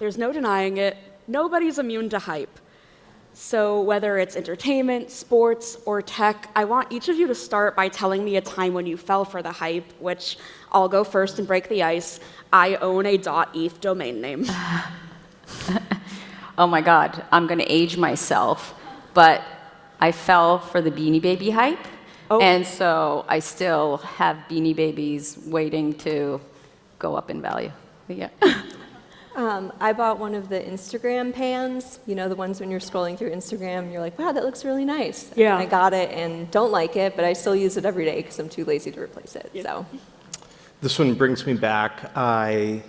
there's no denying it, nobody's immune to hype. So whether it's entertainment, sports, or tech, I want each of you to start by telling me a time when you fell for the hype, which I'll go first and break the ice. I own a .eth domain name. Oh my God, I'm going to age myself, but I fell for the Beanie Baby hype, and so I still have Beanie Babies waiting to go up in value. Yeah. I bought one of the Instagram pans, you know, the ones when you're scrolling through Instagram and you're like, wow, that looks really nice. Yeah. And I got it and don't like it, but I still use it every day because I'm too lazy to replace it. Yeah. So. This one brings me back. I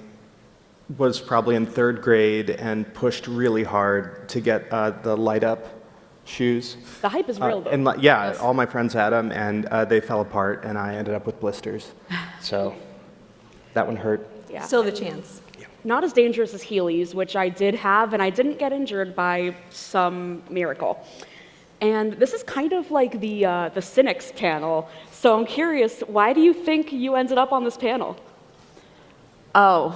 was probably in 3rd grade and pushed really hard to get the light-up shoes. The hype is real, though. And yeah, all my friends had them, and they fell apart, and I ended up with blisters. So that one hurt. Yeah. Still have a chance. Not as dangerous as Heelys, which I did have, and I didn't get injured by some miracle. And this is kind of like the cynics panel. So I'm curious, why do you think you ended up on this panel? Part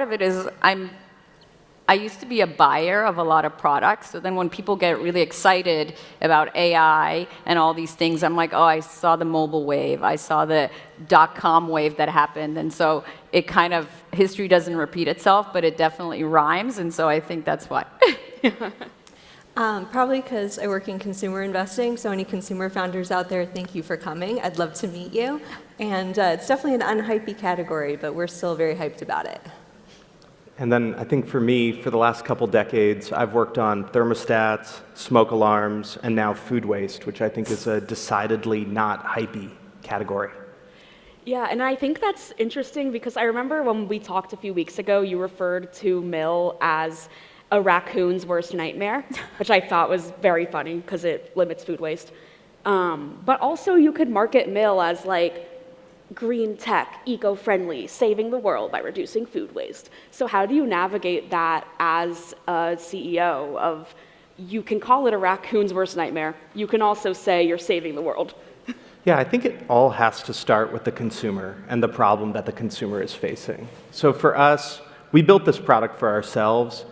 of it is I used to be a buyer of a lot of products, so then when people get really excited about AI and all these things, I'm like, oh, I saw the mobile wave, I saw the .com wave that happened, and so it kind of, history doesn't repeat itself, but it definitely rhymes, and so I think that's why. Probably because I work in consumer investing, so any consumer founders out there, thank you for coming. I'd love to meet you. And it's definitely an unhypey category, but we're still very hyped about it. And then I think for me, for the last couple decades, I've worked on thermostats, smoke alarms, and now food waste, which I think is a decidedly not hypey category. Yeah, and I think that's interesting because I remember when we talked a few weeks ago, you referred to Mill as a raccoon's worst nightmare, which I thought was very funny because it limits food waste. But also you could market Mill as like green tech, eco-friendly, saving the world by reducing food waste. So how do you navigate that as a CEO of, you can call it a raccoon's worst nightmare, you can also say you're saving the world? Yeah, I think it all has to start with the consumer and the problem that the consumer is facing. So for us, we built this product for ourselves.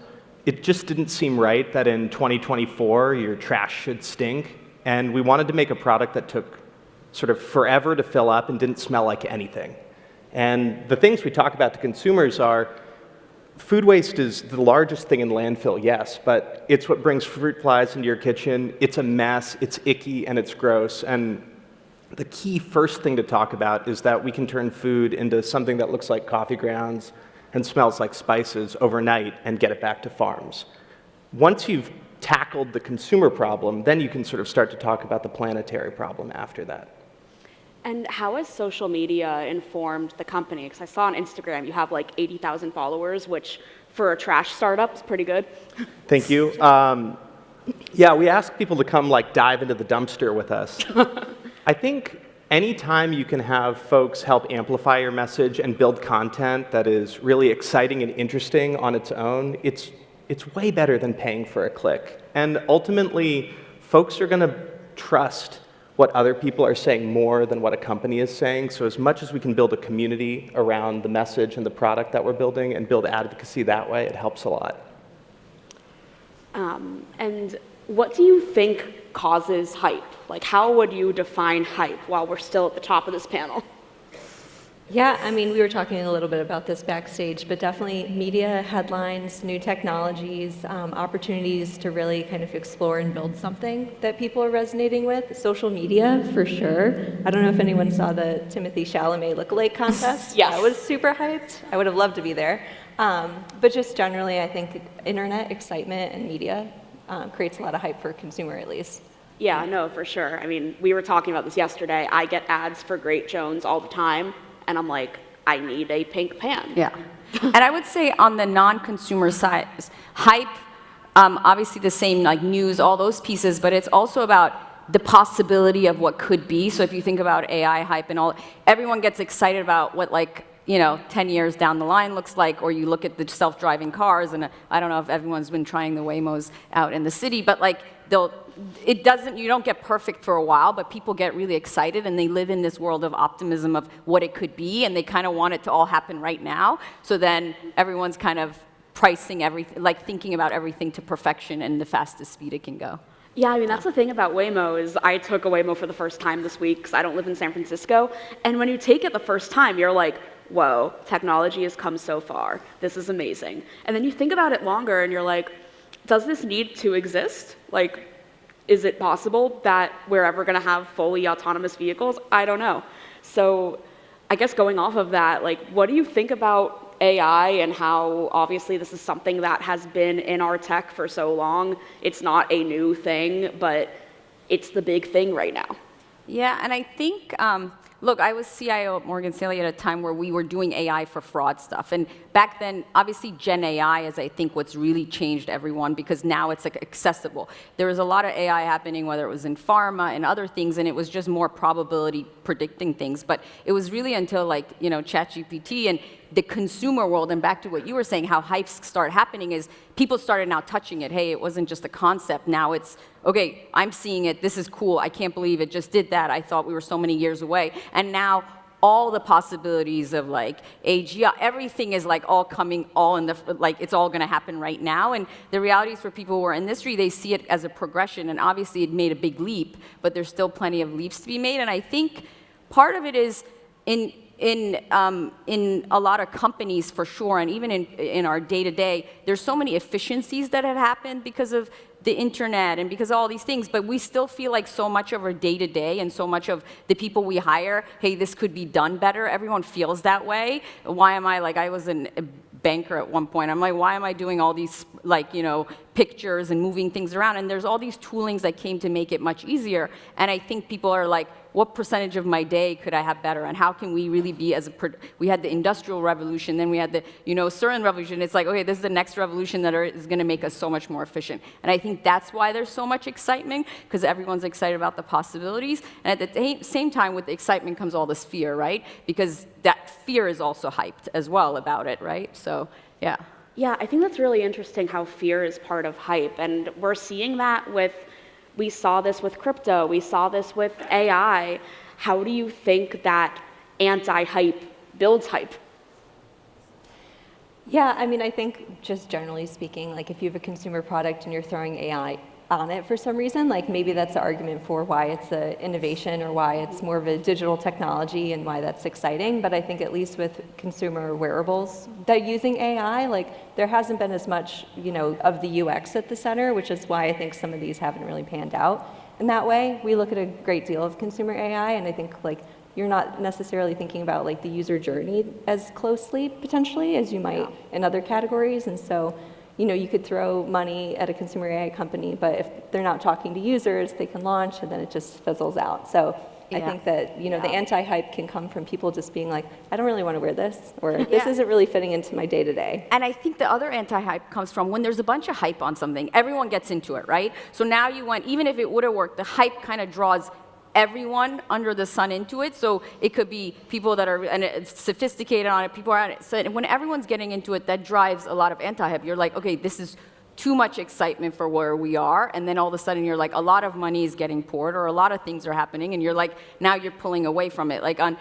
It just didn't seem right that in 2024 your trash should stink, and we wanted to make a product that took sort of forever to fill up and didn't smell like anything. And the things we talk about to consumers are, food waste is the largest thing in landfill, yes, but it's what brings fruit flies into your kitchen. It's a mess, it's icky, and it's gross. And the key first thing to talk about is that we can turn food into something that looks like coffee grounds and smells like spices overnight and get it back to farms. Once you've tackled the consumer problem, then you can sort of start to talk about the planetary problem after that. And how has social media informed the company? Because I saw on Instagram you have like 80,000 followers, which for a trash startup is pretty good. Thank you. Yeah, we ask people to come like dive into the dumpster with us. I think anytime you can have folks help amplify your message and build content that is really exciting and interesting on its own, it's way better than paying for a click. And ultimately, folks are going to trust what other people are saying more than what a company is saying. So as much as we can build a community around the message and the product that we're building and build advocacy that way, it helps a lot. And what do you think causes hype? Like, how would you define hype while we're still at the top of this panel? Yeah, I mean, we were talking a little bit about this backstage, but definitely media, headlines, new technologies, opportunities to really kind of explore and build something that people are resonating with. Social media, for sure. I don't know if anyone saw the Timothy Chalamet lookalike contest. Yes. That was super hyped. I would have loved to be there. But just generally, I think internet excitement and media creates a lot of hype for a consumer, at least. Yeah, no, for sure. I mean, we were talking about this yesterday. I get ads for Great Jones all the time. And I'm like, I need a pink pan. Yeah. And I would say on the non-consumer side, hype, obviously the same like news, all those pieces, but it's also about the possibility of what could be. So if you think about AI hype and all, everyone gets excited about what 10 years down the line looks like, or you look at the self-driving cars, and I don't know if everyone's been trying the Waymos out in the city, but you don't get perfect for a while, but people get really excited and they live in this world of optimism of what it could be, and they kind of want it to all happen right now. So then everyone's kind of pricing everything, like thinking about everything to perfection and the fastest speed it can go. Yeah, I mean, that's the thing about Waymo is I took a Waymo for the first time this week because I don't live in San Francisco. And when you take it the first time, you're like, whoa, technology has come so far. This is amazing. And then you think about it longer and you're like, does this need to exist? Like, is it possible that we're ever going to have fully autonomous vehicles? I don't know. So I guess going off of that, like, what do you think about AI and how obviously this is something that has been in our tech for so long? It's not a new thing, but it's the big thing right now. Yeah, and I think, look, I was CIO at Morgan Stanley at a time where we were doing AI for fraud stuff. And back then, obviously, Gen AI is, I think, what's really changed everyone because now it's like accessible. There was a lot of AI happening, whether it was in pharma and other things, and it was just more probability predicting things. But it was really until like, you know, ChatGPT and the consumer world, and back to what you were saying, how hypes start happening is people started now touching it. Hey, it wasn't just a concept. Now it's, okay, I'm seeing it. This is cool. I can't believe it just did that. I thought we were so many years away. And now all the possibilities of like AGI, everything is like all coming, all in the, like it's all going to happen right now. And the reality is for people who are in the industry, they see it as a progression. And obviously it made a big leap, but there's still plenty of leaps to be made. And I think part of it is in a lot of companies for sure, and even in our day-to-day, there's so many efficiencies that have happened because of the internet and because of all these things, but we still feel like so much of our day-to-day and so much of the people we hire, hey, this could be done better. Everyone feels that way. Why am I, like I was a banker at one point, I'm like, why am I doing all these, like, you know, pictures and moving things around? And there's all these toolings that came to make it much easier, and I think people are like, what percentage of my day could I have better? And how can we really be we had the Industrial Revolution, then we had the, you know, CERN Revolution. It's like, okay, this is the next revolution that is going to make us so much more efficient. And I think that's why there's so much excitement, because everyone's excited about the possibilities. And at the same time, with the excitement comes all this fear, right? Because that fear is also hyped as well about it, right? So, yeah. Yeah, I think that's really interesting how fear is part of hype. And we're seeing that we saw this with crypto, we saw this with AI. How do you think that anti-hype builds hype? Yeah, I mean, I think just generally speaking, like if you have a consumer product and you're throwing AI on it for some reason, like maybe that's the argument for why it's an innovation or why it's more of a digital technology and why that's exciting. But I think at least with consumer wearables that are using AI, like there hasn't been as much, you know, of the UX at the center, which is why I think some of these haven't really panned out in that way. We look at a great deal of consumer AI, and I think like you're not necessarily thinking about like the user journey as closely potentially as you might in other categories. And so, you know, you could throw money at a consumer AI company, but if they're not talking to users, they can launch and then it just fizzles out. So I think that, you know, the anti-hype can come from people just being like, I don't really want to wear this, or this isn't really fitting into my day-to-day. And I think the other anti-hype comes from when there's a bunch of hype on something, everyone gets into it, right? So now you went, even if it would have worked, the hype kind of draws everyone under the sun into it. So it could be people that are sophisticated on it, people are on it. So when everyone's getting into it, that drives a lot of anti-hype. You're like, okay, this is too much excitement for where we are. And then all of a sudden you're like, a lot of money is getting poured or a lot of things are happening. And you're like, now you're pulling away from it. Like on,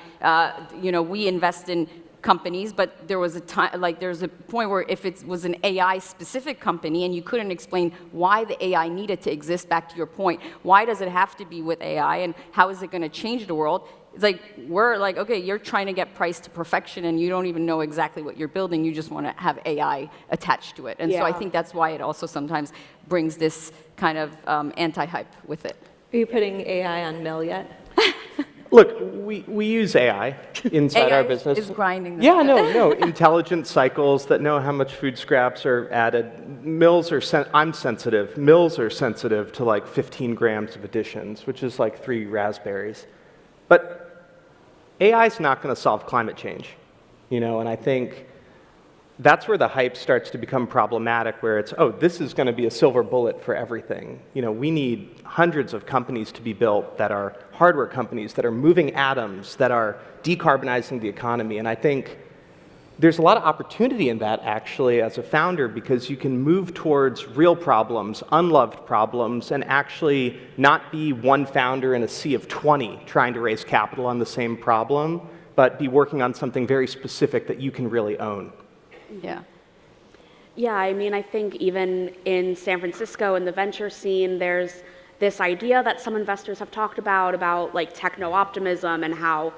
you know, we invest in companies, but there was a time, like there's a point where if it was an AI specific company and you couldn't explain why the AI needed to exist, back to your point, why does it have to be with AI and how is it going to change the world? It's like, we're like, okay, you're trying to get price to perfection and you don't even know exactly what you're building, you just want to have AI attached to it. And so I think that's why it also sometimes brings this kind of anti-hype with it. Are you putting AI on Mill yet? Look, we use AI inside our business. Is grinding. Yeah, no, intelligent cycles that know how much food scraps are added. Mills are, I'm sensitive. Mills are sensitive to like 15 grams of additions, which is like 3 raspberries. But AI is not going to solve climate change, you know, and I think that's where the hype starts to become problematic, where it's, oh, this is going to be a silver bullet for everything. You know, we need hundreds of companies to be built that are hardware companies, that are moving atoms, that are decarbonizing the economy. And I think there's a lot of opportunity in that, actually, as a founder, because you can move towards real problems, unloved problems, and actually not be one founder in a sea of 20 trying to raise capital on the same problem, but be working on something very specific that you can really own. Yeah. Yeah, I mean, I think even in San Francisco in the venture scene, there's this idea that some investors have talked about like techno optimism and how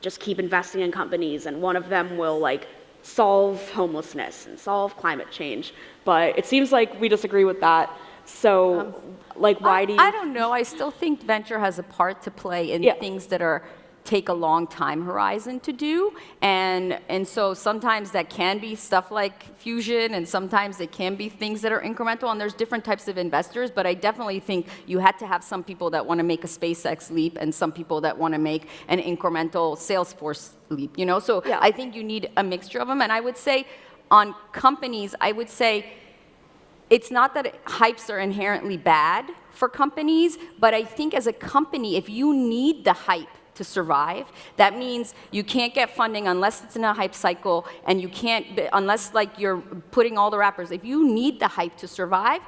just keep investing in companies and one of them will like solve homelessness and solve climate change. But it seems like we disagree with that. So, like, why do you? I don't know. I still think venture has a part to play in things that take a long time horizon to do, and so sometimes that can be stuff like fusion, and sometimes it can be things that are incremental. And there's different types of investors, but I definitely think you had to have some people that want to make a SpaceX leap, and some people that want to make an incremental Salesforce leap. You know, so I think you need a mixture of them. And I would say, on companies, I would say. It's not that hypes are inherently bad for companies, but I think as a company, if you need the hype to survive, that means you can't get funding unless it's in a hype cycle, and you can't, unless like you're putting all the wrappers. If you need the hype to survive,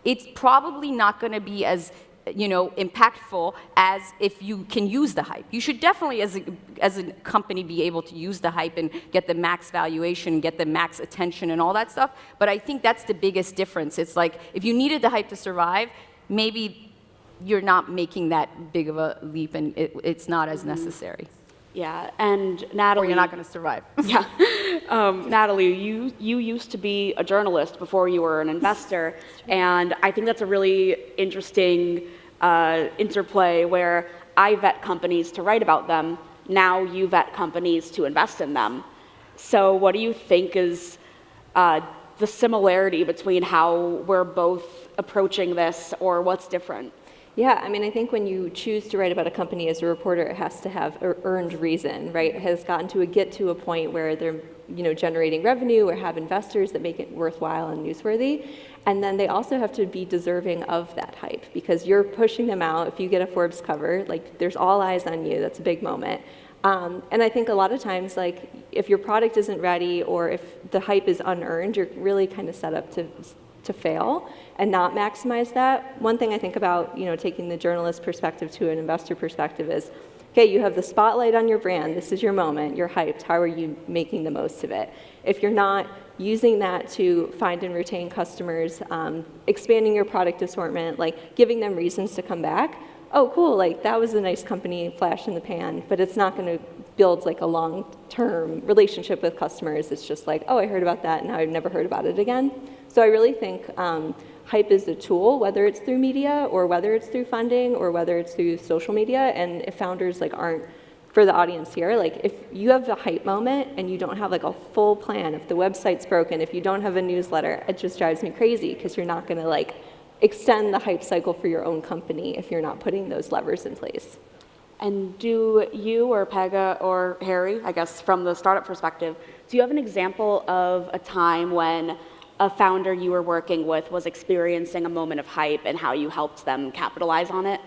it's probably not going to be as impactful as if you can use the hype. You should definitely, as a company, be able to use the hype and get the max valuation, get the max attention and all that stuff. But I think that's the biggest difference. It's like, if you needed the hype to survive, maybe you're not making that big of a leap and it's not as necessary. Yeah, and Natalie. Or you're not going to survive. Yeah. Natalie, you used to be a journalist before you were an investor, and I think that's a really interesting interplay where I vet companies to write about them. Now you vet companies to invest in them. So what do you think is the similarity between how we're both approaching this, or what's different? Yeah, I mean, I think when you choose to write about a company as a reporter, it has to have an earned reason, right? It has gotten to get to a point where they're, generating revenue or have investors that make it worthwhile and newsworthy. And then they also have to be deserving of that hype, because you're pushing them out. If you get a Forbes cover, like, there's all eyes on you. That's a big moment. And I think a lot of times, like, if your product isn't ready or if the hype is unearned, you're really kind of set up to fail and not maximize that. One thing I think about, taking the journalist perspective to an investor perspective is, okay, you have the spotlight on your brand. This is your moment. You're hyped. How are you making the most of it? If you're not using that to find and retain customers, expanding your product assortment, like giving them reasons to come back, oh, cool, like that was a nice company, flash in the pan, but it's not going to build like a long-term relationship with customers. It's just like, oh, I heard about that, and now I've never heard about it again. So I really think hype is a tool, whether it's through media or whether it's through funding or whether it's through social media. And if founders like aren't, for the audience here, like if you have a hype moment and you don't have like a full plan, if the website's broken, if you don't have a newsletter, it just drives me crazy, because you're not going to like extend the hype cycle for your own company if you're not putting those levers in place. And do you or Pegah or Harry, I guess from the startup perspective, do you have an example of a time when a founder you were working with was experiencing a moment of hype and how you helped them capitalize on it?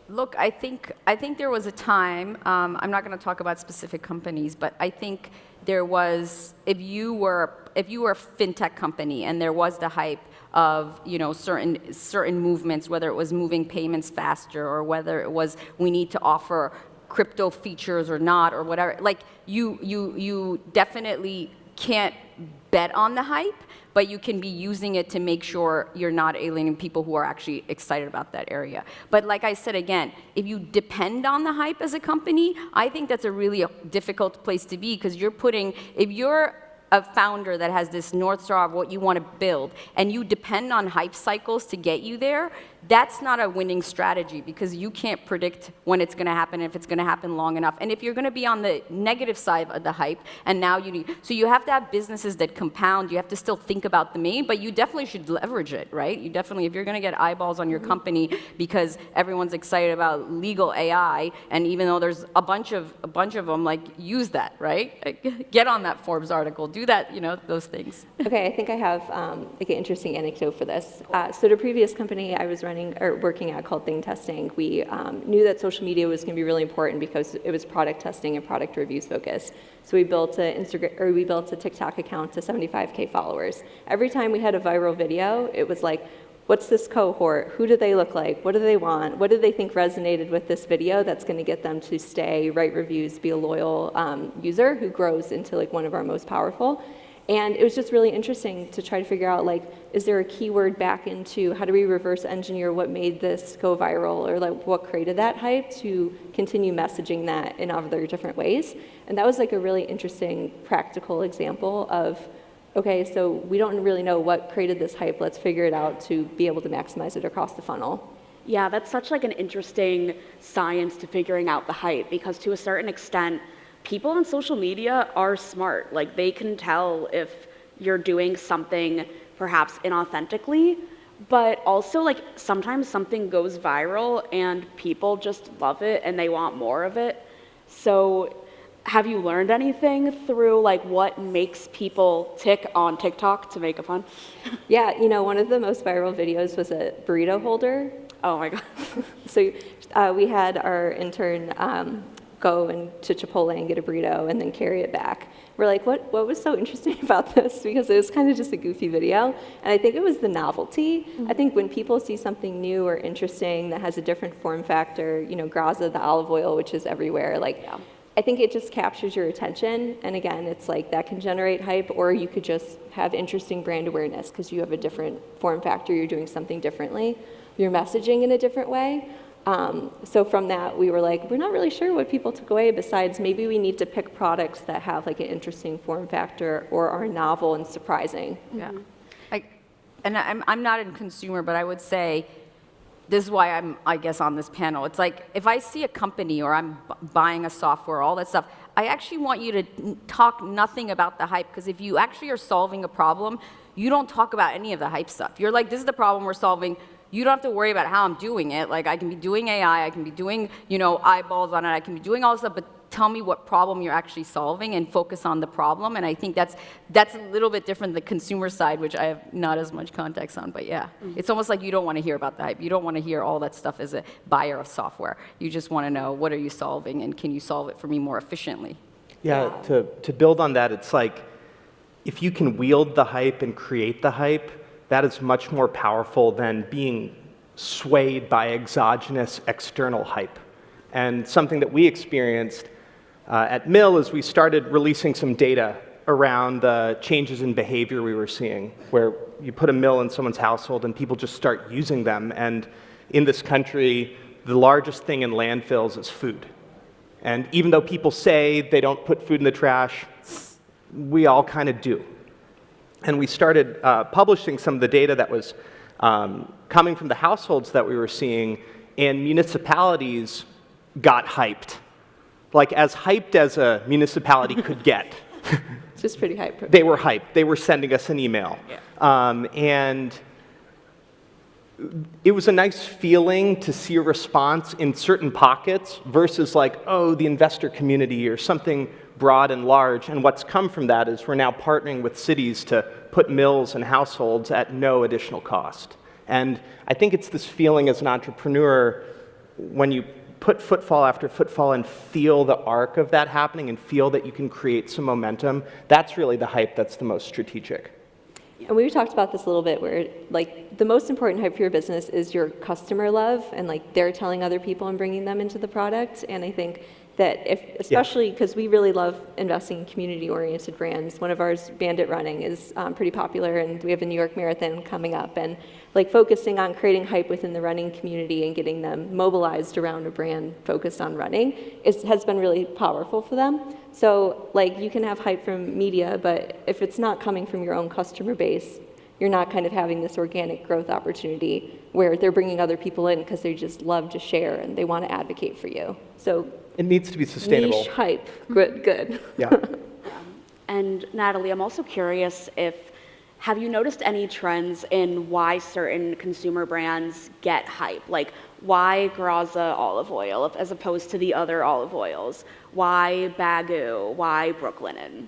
Look, I think there was a time, I'm not going to talk about specific companies, but I think there was, if you were a fintech company and there was the hype of certain movements, whether it was moving payments faster or whether it was we need to offer crypto features or not or whatever, like you definitely can't bet on the hype, but you can be using it to make sure you're not alienating people who are actually excited about that area. But like I said, again, if you depend on the hype as a company, I think that's a really difficult place to be, because if you're a founder that has this North Star of what you want to build, and you depend on hype cycles to get you there, that's not a winning strategy, because you can't predict when it's going to happen, if it's going to happen long enough. And if you're going to be on the negative side of the hype, and now so you have to have businesses that compound, you have to still think about the main, but you definitely should leverage it, right? You definitely, if you're going to get eyeballs on your company because everyone's excited about legal AI, and even though there's a bunch of them, like, use that, right? Get on that Forbes article, do that, those things. Okay, I think I have like an interesting anecdote for this. So the previous company I was working at called Thing Testing, we knew that social media was going to be really important because it was product testing and product reviews focused. So we built a TikTok account to 75K followers. Every time we had a viral video, it was like, what's this cohort? Who do they look like? What do they want? What do they think resonated with this video that's going to get them to stay, write reviews, be a loyal user who grows into like one of our most powerful? And it was just really interesting to try to figure out, like, is there a keyword back into how do we reverse engineer what made this go viral, or like what created that hype, to continue messaging that in other different ways. And that was like a really interesting practical example of, okay, so we don't really know what created this hype, let's figure it out to be able to maximize it across the funnel. Yeah, that's such like an interesting science to figuring out the hype, because to a certain extent, people on social media are smart. Like, they can tell if you're doing something perhaps inauthentically, but also like sometimes something goes viral and people just love it and they want more of it. So have you learned anything through like what makes people tick on TikTok, to make a pun? Yeah, you know, one of the most viral videos was a burrito holder. Oh my God. So we had our intern go to Chipotle and get a burrito and then carry it back. We're like, what was so interesting about this? Because it was kind of just a goofy video. And I think it was the novelty. I think when people see something new or interesting that has a different form factor, you know, Graza, the olive oil, which is everywhere, like, yeah. I think it just captures your attention. And again, it's like that can generate hype, or you could just have interesting brand awareness because you have a different form factor, you're doing something differently, you're messaging in a different way. So from that, we were like, we're not really sure what people took away, besides maybe we need to pick products that have like an interesting form factor or are novel and surprising. Yeah. I'm not in consumer, but I would say this is why I'm, I guess, on this panel. It's like if I see a company or I'm buying a software, all that stuff, I actually want you to talk nothing about the hype, because if you actually are solving a problem, you don't talk about any of the hype stuff. You're like, this is the problem we're solving. You don't have to worry about how I'm doing it. Like, I can be doing AI, I can be doing, you know, eyeballs on it, I can be doing all this stuff, but tell me what problem you're actually solving and focus on the problem. And I think that's a little bit different than the consumer side, which I have not as much context on. But yeah, it's almost like you don't want to hear about the hype. You don't want to hear all that stuff as a buyer of software. You just want to know, what are you solving, and can you solve it for me more efficiently? Yeah, to build on that, it's like if you can wield the hype and create the hype, that is much more powerful than being swayed by exogenous external hype. And something that we experienced at Mill is we started releasing some data around the changes in behavior we were seeing, where you put a mill in someone's household and people just start using them. And in this country, the largest thing in landfills is food. And even though people say they don't put food in the trash, we all kind of do. And we started publishing some of the data that was coming from the households that we were seeing, and municipalities got hyped. Like, as hyped as a municipality could get. It's just pretty hype. They were hyped. They were sending us an email. Yeah. And it was a nice feeling to see a response in certain pockets versus like, oh, the investor community or something broad and large. And what's come from that is we're now partnering with cities to put mills and households at no additional cost. And I think it's this feeling as an entrepreneur, when you put footfall after footfall and feel the arc of that happening and feel that you can create some momentum, that's really the hype that's the most strategic. And we talked about this a little bit, where like the most important hype for your business is your customer love, and like they're telling other people and bringing them into the product. And I think that especially because we really love investing in community-oriented brands. One of ours, Bandit Running, is pretty popular, and we have a New York Marathon coming up. And like focusing on creating hype within the running community and getting them mobilized around a brand focused on running has been really powerful for them. So like you can have hype from media, but if it's not coming from your own customer base, you're not kind of having this organic growth opportunity where they're bringing other people in because they just love to share and they want to advocate for you. So it needs to be sustainable. Niche hype, good. Yeah. And Natalie, I'm also curious have you noticed any trends in why certain consumer brands get hype? Like, why Graza olive oil as opposed to the other olive oils? Why Baggu? Why Brooklinen?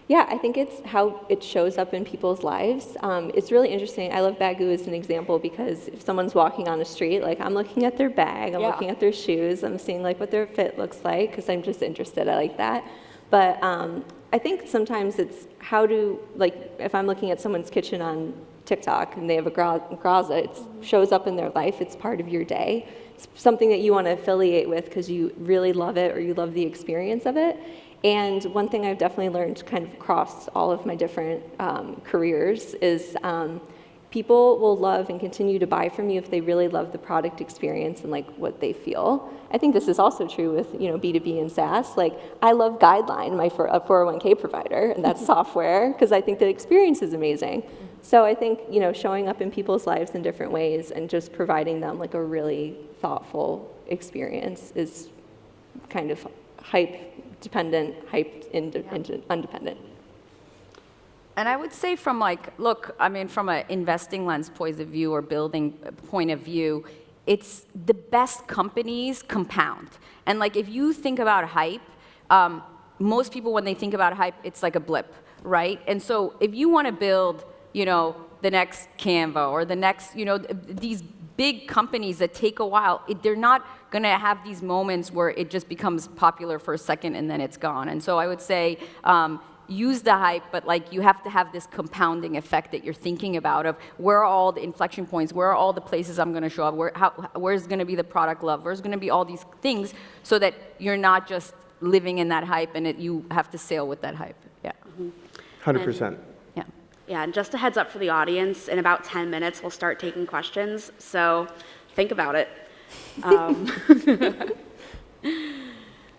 Yeah, I think it's how it shows up in people's lives. It's really interesting. I love Baggu as an example because if someone's walking on the street, like I'm looking at their bag, I'm looking at their shoes, I'm seeing like what their fit looks like because I'm just interested. I like that. But I think sometimes it's like if I'm looking at someone's kitchen on TikTok and they have a Graza, it shows up in their life, it's part of your day. It's something that you want to affiliate with because you really love it or you love the experience of it. And one thing I've definitely learned kind of across all of my different careers is people will love and continue to buy from you if they really love the product experience and like what they feel. I think this is also true with B2B and SaaS. Like I love Guideline, my 401k provider, and that's software because I think the experience is amazing. So I think showing up in people's lives in different ways and just providing them like a really thoughtful experience is kind of hype dependent, undependent. And I would say from from an investing lens point of view or building point of view, it's the best companies compound. And like if you think about hype, most people when they think about hype, it's like a blip, right? And so if you want to build, the next Canva or the next, these big companies that take a while, they're not going to have these moments where it just becomes popular for a second and then it's gone. And so I would say, use the hype, but like you have to have this compounding effect that you're thinking about of where are all the inflection points, where are all the places I'm going to show up, where's going to be the product love, where's going to be all these things so that you're not just living in that hype and you have to sail with that hype. Yeah. 100%. Yeah. Yeah, and just a heads up for the audience, in about 10 minutes we'll start taking questions, so think about it.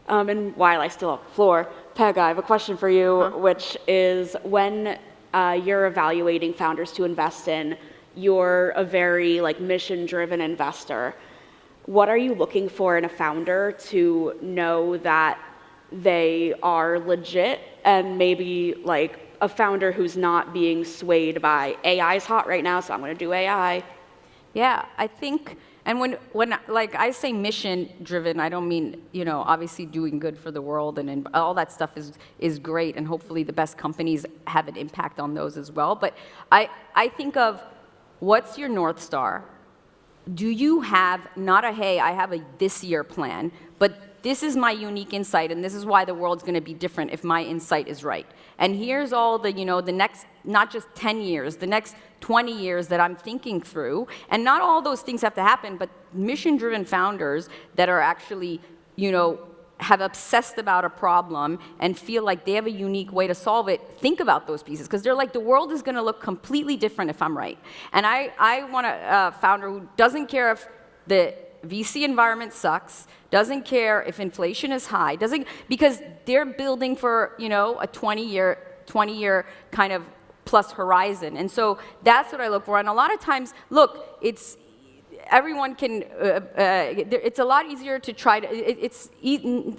And while I still have the floor, Pegah, I have a question for you, which is when you're evaluating founders to invest in, you're a very mission-driven investor. What are you looking for in a founder to know that they are legit and maybe a founder who's not being swayed by AI's hot right now, so I'm going to do AI? Yeah, I think, and when I say mission driven, I don't mean, obviously doing good for the world and all that stuff is great, and hopefully the best companies have an impact on those as well. But I think of what's your North Star? Do you have not a, hey, I have a this year plan, but this is my unique insight, and this is why the world's going to be different if my insight is right. And here's all the, the next, not just 10 years, the next 20 years that I'm thinking through. And not all those things have to happen, but mission-driven founders that are actually, have obsessed about a problem and feel like they have a unique way to solve it, think about those pieces. Because they're like, the world is going to look completely different if I'm right. And I want a founder who doesn't care if the VC environment sucks, doesn't care if inflation is high, because they're building for, a 20-year kind of plus horizon. And so that's what I look for. And a lot of times, look, everyone can, it's a lot easier to try to, it's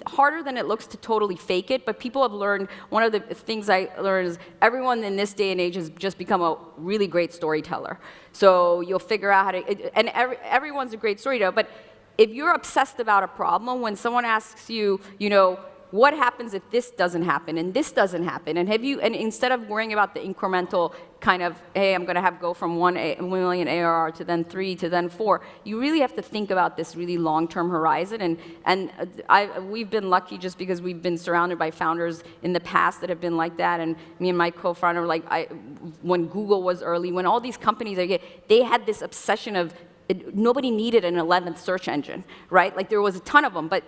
harder than it looks to totally fake it, but people have learned, one of the things I learned is everyone in this day and age has just become a really great storyteller. So you'll figure out how to, and everyone's a great storyteller, but if you're obsessed about a problem, when someone asks you, what happens if this doesn't happen and this doesn't happen? And instead of worrying about the incremental kind of, hey, I'm going to go from 1 million ARR to then 3 to then 4, you really have to think about this really long-term horizon. And we've been lucky just because we've been surrounded by founders in the past that have been like that. And me and my co-founder, when Google was early, when all these companies, they had this obsession of, nobody needed an 11th search engine, right? There was a ton of them, but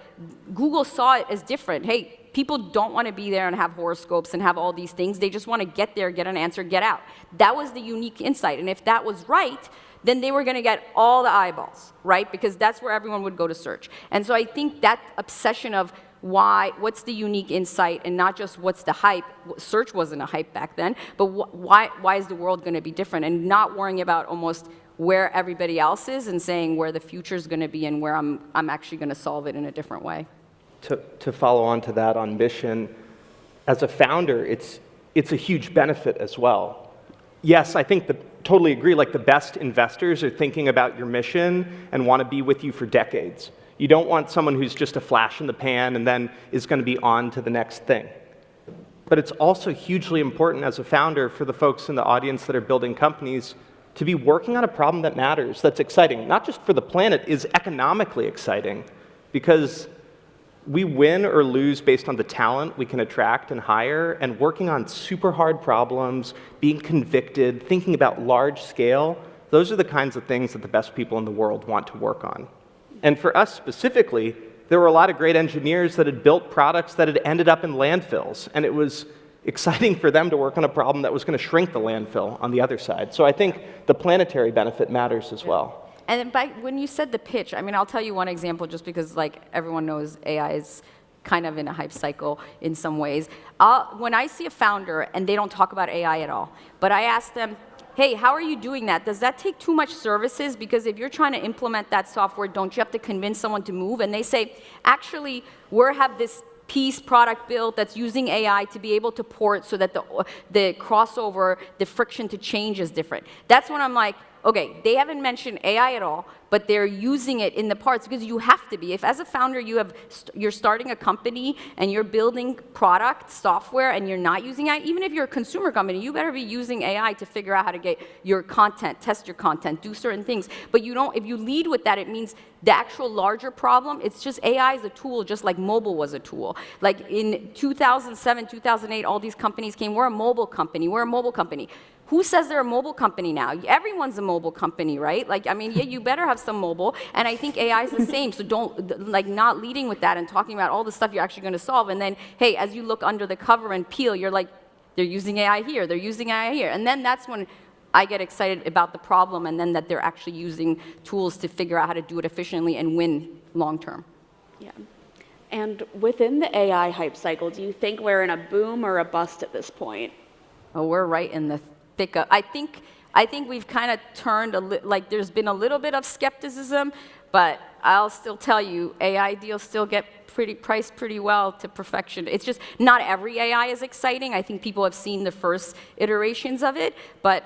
Google saw it as different. Hey, people don't want to be there and have horoscopes and have all these things. They just want to get there, get an answer, get out. That was the unique insight. And if that was right, then they were going to get all the eyeballs, right? Because that's where everyone would go to search. And so I think that obsession of what's the unique insight and not just what's the hype. Search wasn't a hype back then, but why is the world going to be different? And not worrying about almost where everybody else is and saying where the future is going to be and where I'm actually going to solve it in a different way. To follow on to that on mission, as a founder, it's a huge benefit as well. Yes, I think totally agree, the best investors are thinking about your mission and want to be with you for decades. You don't want someone who's just a flash in the pan and then is going to be on to the next thing. But it's also hugely important as a founder for the folks in the audience that are building companies to be working on a problem that matters, that's exciting, not just for the planet, is economically exciting. Because We win or lose based on the talent we can attract and hire, and working on super hard problems, being convicted, thinking about large scale. Those are the kinds of things that the best people in the world want to work on. And for us specifically, there were a lot of great engineers that had built products that had ended up in landfills, and it was exciting for them to work on a problem that was going to shrink the landfill on the other side. So I think the planetary benefit matters as well. And then when you said the pitch, I mean, I'll tell you one example just because like everyone knows AI is kind of in a hype cycle in some ways. When I see a founder and they don't talk about AI at all, but I ask them, hey, how are you doing that? Does that take too much services? Because if you're trying to implement that software, don't you have to convince someone to move? And they say, actually, we have this piece product built that's using AI to be able to port so that the crossover, the friction to change is different. That's when I'm like, okay, they haven't mentioned AI at all, but they're using it in the parts because you have to be. If as a founder you're starting a company and you're building product, software, and you're not using AI, even if you're a consumer company, you better be using AI to figure out how to get your content, test your content, do certain things. But you don't, if you lead with that, it means the actual larger problem, it's just AI is a tool, just like mobile was a tool. Like in 2007, 2008, all these companies came, we're a mobile company, we're a mobile company. Who says they're a mobile company now? Everyone's a mobile company, right? Like, I mean, yeah, you better have some mobile, and I think AI is the same, so don't, like, not leading with that and talking about all the stuff you're actually gonna solve, and then, hey, as you look under the cover and peel, you're like, they're using AI here, they're using AI here, and then that's when I get excited about the problem, and then that they're actually using tools to figure out how to do it efficiently and win long term. Yeah. And within the AI hype cycle, do you think we're in a boom or a bust at this point? Oh, we're right in the thick of, I think we've kind of turned, like there's been a little bit of skepticism, but I'll still tell you, AI deals still get priced pretty well to perfection. It's just not every AI is exciting. I think people have seen the first iterations of it, but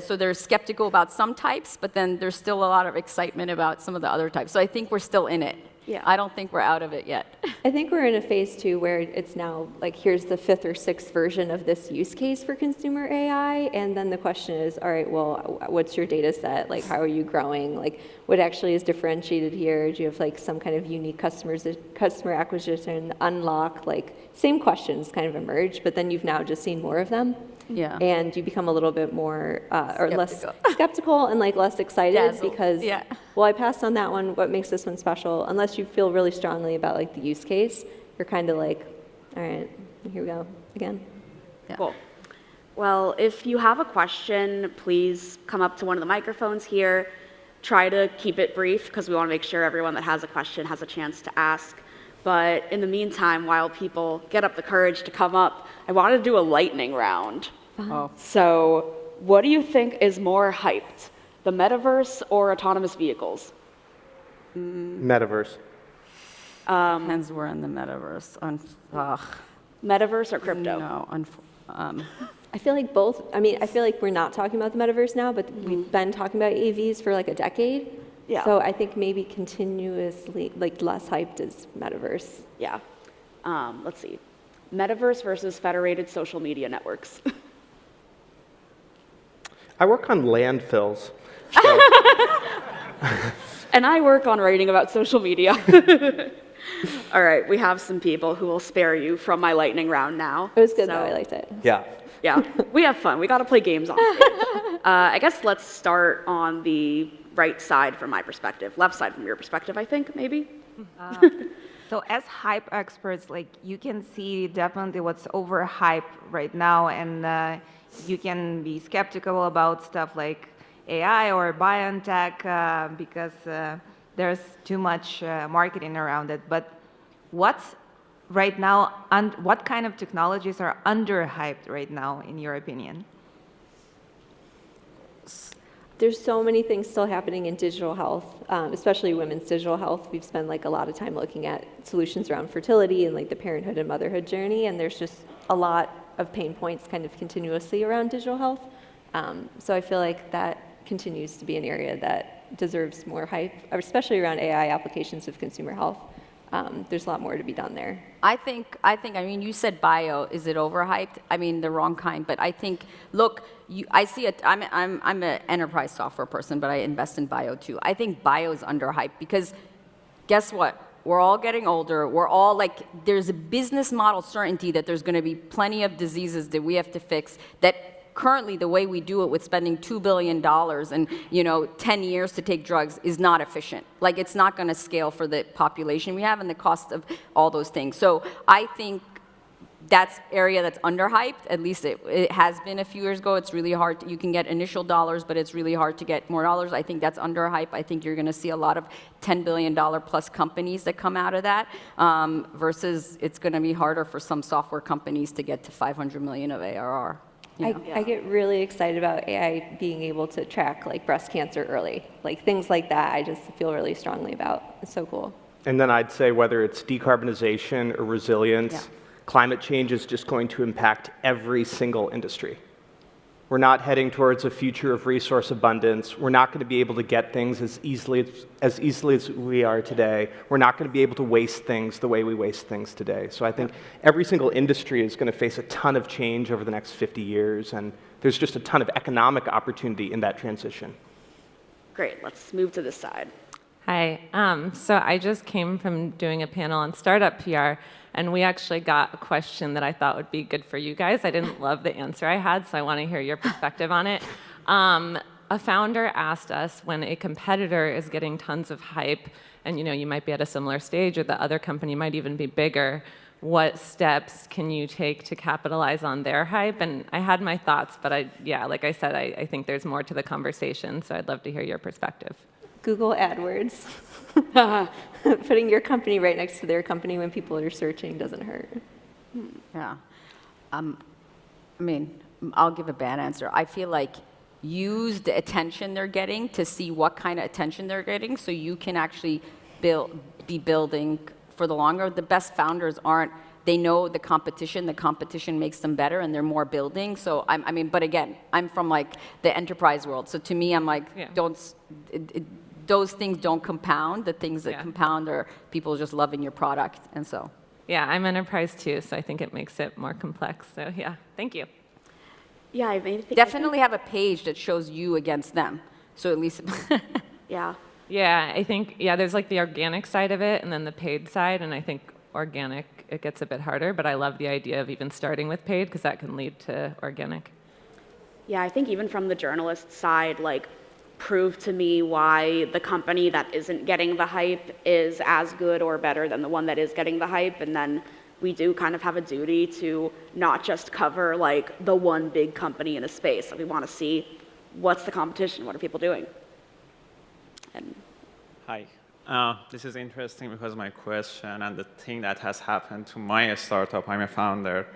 so they're skeptical about some types, but then there's still a lot of excitement about some of the other types. So I think we're still in it. Yeah. I don't think we're out of it yet. I think we're in a phase too where it's now like here's the 5th or 6th version of this use case for consumer AI, and then the question is, all right, well, what's your data set? Like, how are you growing? Like, what actually is differentiated here? Do you have like some kind of unique customer acquisition unlock? Like, same questions kind of emerge, but then you've now just seen more of them. Yeah. And you become a little bit more, or less skeptical and like less excited Dazzled. because, Yeah. well, I passed on that one. What makes this one special? Unless you feel really strongly about like the use case, you're kind of like, all right, here we go again. Yeah. Cool. Well, if you have a question, please come up to one of the microphones here. Try to keep it brief because we want to make sure everyone that has a question has a chance to ask. But in the meantime, while people get up the courage to come up, I want to do a lightning round. Oh. So what do you think is more hyped, the metaverse or autonomous vehicles? Metaverse. Depends we're in the metaverse. Metaverse or crypto? No, I feel like both. I mean, I feel like we're not talking about the metaverse now, but we've been talking about AVs for like a decade. Yeah. So I think maybe continuously, like less hyped is metaverse. Yeah. Let's see. Metaverse versus federated social media networks. I work on landfills. So And I work on writing about social media. All right, we have some people who will spare you from my lightning round now. It was good So, though. I liked it. yeah. Yeah, we have fun. We got to play games on stage. I guess let's start on the right side from my perspective. Left side from your perspective, I think, maybe? So as hype experts, like you can see definitely what's overhyped right now, and you can be skeptical about stuff like AI or biotech because there's too much marketing around it. But what's right now, what kind of technologies are underhyped right now, in your opinion? There's so many things still happening in digital health, especially women's digital health. We've spent like a lot of time looking at solutions around fertility and like the parenthood and motherhood journey, and there's just a lot of pain points kind of continuously around digital health. So I feel like that continues to be an area that deserves more hype, especially around AI applications of consumer health. There's a lot more to be done there. I mean, you said bio. Is it overhyped? I mean, the wrong kind. But I think, look, I see it. I'm an enterprise software person, but I invest in bio too. I think bio is underhyped because, guess what? we're all getting older. We're all like, there's a business model certainty that there's going to be plenty of diseases that we have to fix that currently the way we do it with spending $2 billion and 10 years to take drugs is not efficient. Like, it's not going to scale for the population we have and the cost of all those things. So I think that's area that's underhyped. At least it has been a few years ago. It's really hard. You can get initial dollars, but it's really hard to get more dollars. I think that's underhyped. I think you're going to see a lot of $10 billion plus companies that come out of that, versus it's going to be harder for some software companies to get to 500 million of ARR. I get really excited about AI being able to track like breast cancer early. Like things like that I just feel really strongly about. It's so cool. And then I'd say whether it's decarbonization or resilience, climate change is just going to impact every single industry. We're not heading towards a future of resource abundance. We're not going to be able to get things as easily as we are today. We're not going to be able to waste things the way we waste things today. So I think every single industry is going to face a ton of change over the next 50 years, and there's just a ton of economic opportunity in that transition. Great, let's move to this side. Hi, so I just came from doing a panel on startup PR, and we actually got a question that I thought would be good for you guys. I didn't love the answer I had, so I want to hear your perspective on it. A founder asked us, when a competitor is getting tons of hype, and you might be at a similar stage, or the other company might even be bigger, what steps can you take to capitalize on their hype? And I had my thoughts, but like I said, I think there's more to the conversation, so I'd love to hear your perspective. Google AdWords. Putting your company right next to their company when people are searching doesn't hurt. Yeah. I mean, I'll give a bad answer. I feel like use the attention they're getting to see what kind of attention they're getting so you can actually be building for the longer. The best founders they know the competition makes them better, and they're more building. So but again, I'm from like the enterprise world. So to me, I'm like, those things don't compound. The things that compound are people just loving your product, and so. Yeah, I'm enterprise too, so I think it makes it more complex. So yeah, thank you. Yeah, I mean, Definitely have a page that shows you against them. So at least. Yeah. Yeah, I think, there's like the organic side of it and then the paid side, and I think organic, it gets a bit harder, but I love the idea of even starting with paid because that can lead to organic. Yeah, I think even from the journalist side, like, prove to me why the company that isn't getting the hype is as good or better than the one that is getting the hype, and then we do kind of have a duty to not just cover like the one big company in a space. We want to see what's the competition, what are people doing. And Hi. This is interesting because my question and the thing that has happened to my startup, I'm a founder,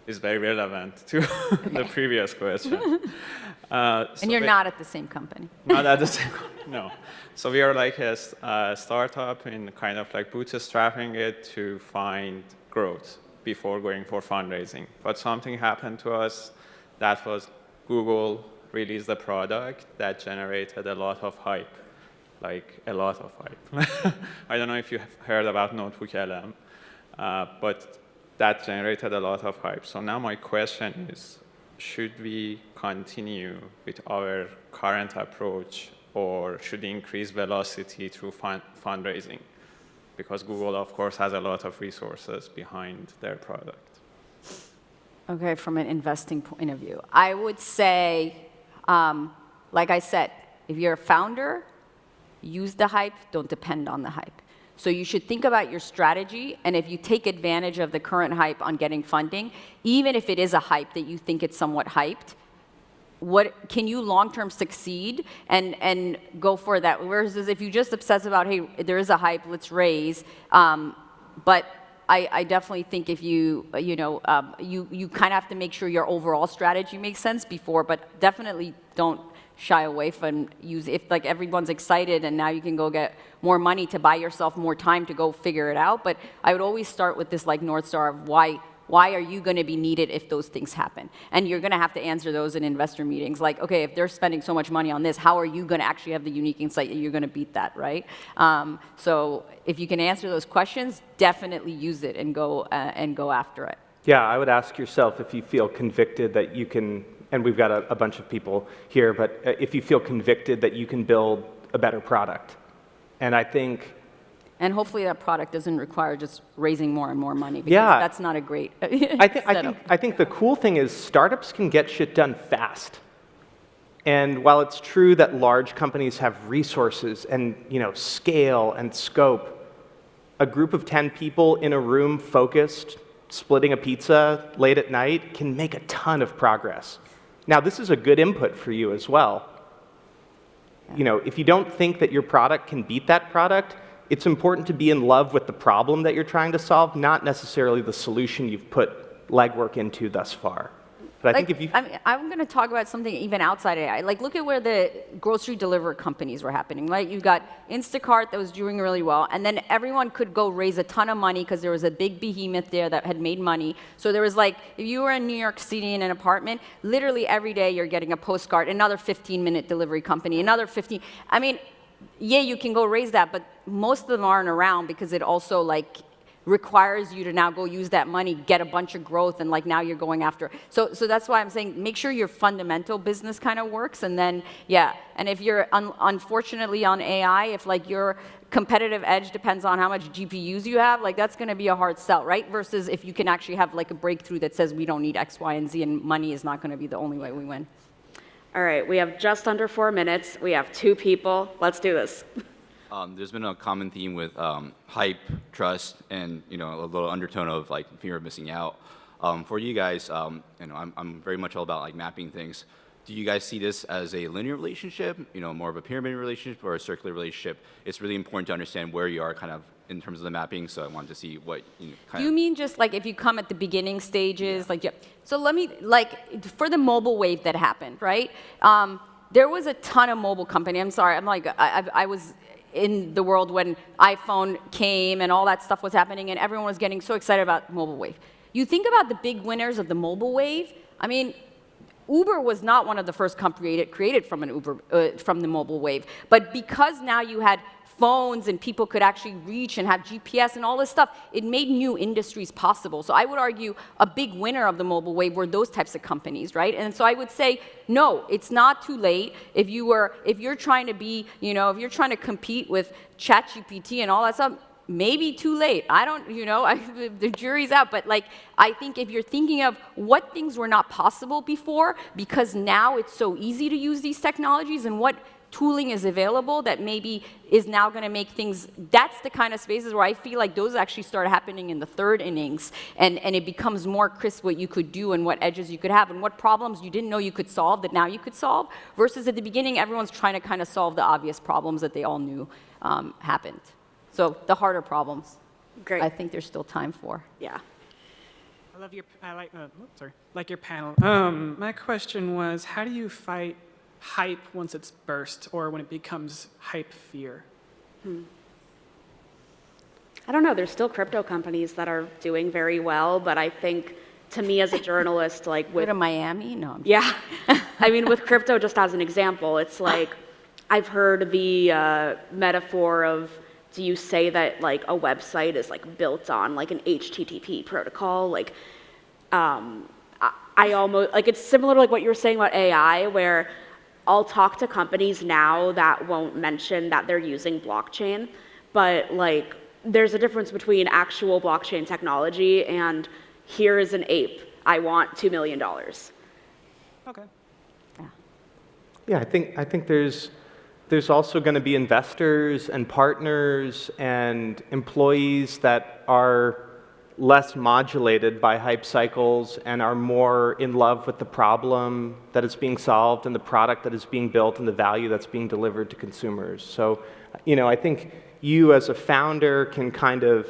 is very relevant to the previous question. And you're not at the same company. Not at the same company, no. So we are like a startup in kind of like bootstrapping it to find growth before going for fundraising. But something happened to us. That was Google released a product that generated a lot of hype. Like a lot of hype. I don't know if you have heard about Notebook LM, but that generated a lot of hype. So now my question is, should we continue with our current approach, or should we increase velocity through fundraising? Because Google, of course, has a lot of resources behind their product. Okay, from an investing point of view, I would say, like I said, if you're a founder, use the hype, don't depend on the hype. So you should think about your strategy, and if you take advantage of the current hype on getting funding, even if it is a hype that you think it's somewhat hyped, what can you long-term succeed and go for that? Whereas if you just obsess about, hey, there is a hype, let's raise, but I definitely think if you kind of have to make sure your overall strategy makes sense before, but definitely don't shy away from if like everyone's excited and now you can go get more money to buy yourself more time to go figure it out. But I would always start with this like North Star of why are you going to be needed if those things happen? And you're going to have to answer those in investor meetings. Like, okay, if they're spending so much money on this, how are you going to actually have the unique insight that you're going to beat that, right? So if you can answer those questions, definitely use it and go after it. Yeah, I would ask yourself if you feel convicted that you can, and we've got a bunch of people here, but if you feel convicted that you can build a better product. And I think And hopefully that product doesn't require just raising more and more money, because Yeah. that's not a great I think the cool thing is startups can get shit done fast. And while it's true that large companies have resources and scale and scope, a group of 10 people in a room focused, splitting a pizza late at night can make a ton of progress. Now, this is a good input for you as well. If you don't think that your product can beat that product, it's important to be in love with the problem that you're trying to solve, not necessarily the solution you've put legwork into thus far. But I think if you... I'm going to talk about something even outside AI. Like, look at where the grocery delivery companies were happening, right? You got Instacart that was doing really well, and then everyone could go raise a ton of money because there was a big behemoth there that had made money. So there was like, if you were in New York City in an apartment, literally every day you're getting a postcard, another 15-minute delivery company, another 15. I mean, yeah, you can go raise that, but most of them aren't around because it also like requires you to now go use that money, get a bunch of growth, and like now you're going after. So that's why I'm saying make sure your fundamental business kind of works, and then and if you're unfortunately on AI, if like your competitive edge depends on how much GPUs you have, like that's going to be a hard sell, right? Versus if you can actually have like a breakthrough that says we don't need X, Y, and Z, and money is not going to be the only way we win. All right, we have just under 4 minutes. We have 2 people. Let's do this. There's been a common theme with hype, trust, and a little undertone of like fear of missing out. For you guys, I'm very much all about like mapping things. Do you guys see this as a linear relationship, more of a pyramid relationship, or a circular relationship? It's really important to understand where you are kind of in terms of the mapping. So I wanted to see what kind You mean just like if you come at the beginning stages, So let me for the mobile wave that happened, right? There was a ton of mobile company. I'm sorry, I was in the world when iPhone came and all that stuff was happening, and everyone was getting so excited about mobile wave. You think about the big winners of the mobile wave. I mean, Uber was not one of the first companies created from from the mobile wave, but because now you had phones and people could actually reach and have GPS and all this stuff, it made new industries possible. So I would argue a big winner of the mobile wave were those types of companies, right? And so I would say, no, it's not too late. If you're trying to be, if you're trying to compete with ChatGPT and all that stuff, maybe too late. I don't, the jury's out. But I think if you're thinking of what things were not possible before, because now it's so easy to use these technologies, and what tooling is available that maybe is now going to make things, that's the kind of spaces where I feel like those actually start happening in the 3rd innings, and it becomes more crisp what you could do and what edges you could have and what problems you didn't know you could solve that now you could solve, versus at the beginning everyone's trying to kind of solve the obvious problems that they all knew happened. So the harder problems, Great. I think there's still time for. Yeah. like your panel. My question was, how do you fight hype once it's burst, or when it becomes hype fear? I don't know. There's still crypto companies that are doing very well, but I think, to me as a journalist, like Go to Miami? No. Yeah. I mean, with crypto, just as an example, it's like I've heard the metaphor of, do you say that like a website is like built on like an HTTP protocol? Like, I almost, like it's similar to like what you were saying about AI, where I'll talk to companies now that won't mention that they're using blockchain, but like there's a difference between actual blockchain technology and here is an ape, I want $2 million. Okay. Yeah, I think there's also going to be investors and partners and employees that are less modulated by hype cycles and are more in love with the problem that is being solved and the product that is being built and the value that's being delivered to consumers. So, I think you as a founder can kind of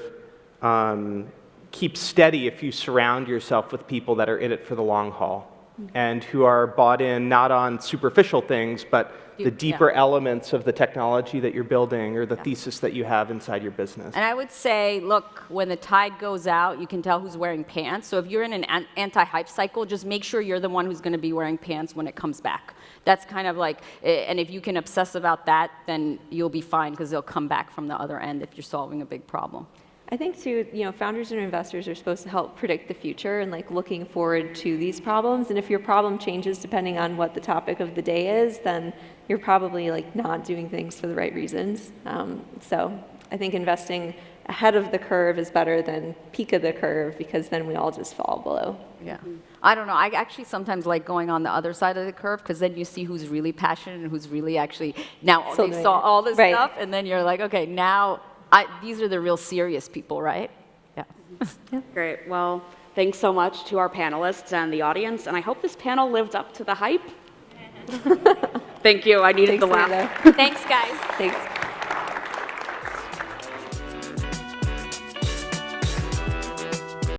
keep steady if you surround yourself with people that are in it for the long haul and who are bought in not on superficial things, but the deeper elements of the technology that you're building or the thesis that you have inside your business. And I would say, look, when the tide goes out, you can tell who's wearing pants. So if you're in an anti-hype cycle, just make sure you're the one who's going to be wearing pants when it comes back. That's kind of like, and if you can obsess about that, then you'll be fine because they'll come back from the other end if you're solving a big problem. I think too, founders and investors are supposed to help predict the future and like looking forward to these problems. And if your problem changes depending on what the topic of the day is, then you're probably like not doing things for the right reasons. So I think investing ahead of the curve is better than peak of the curve, because then we all just fall below. Yeah. I don't know. I actually sometimes like going on the other side of the curve, because then you see who's really passionate and who's really actually, now Still they doing saw it. all this Right. stuff, and then you're like, okay, now these are the real serious people, right? Yeah. Great. Well, thanks so much to our panelists and the audience, and I hope this panel lived up to the hype. Thank you. I needed Thanks, the laugh. Amanda. Thanks, guys. Thanks.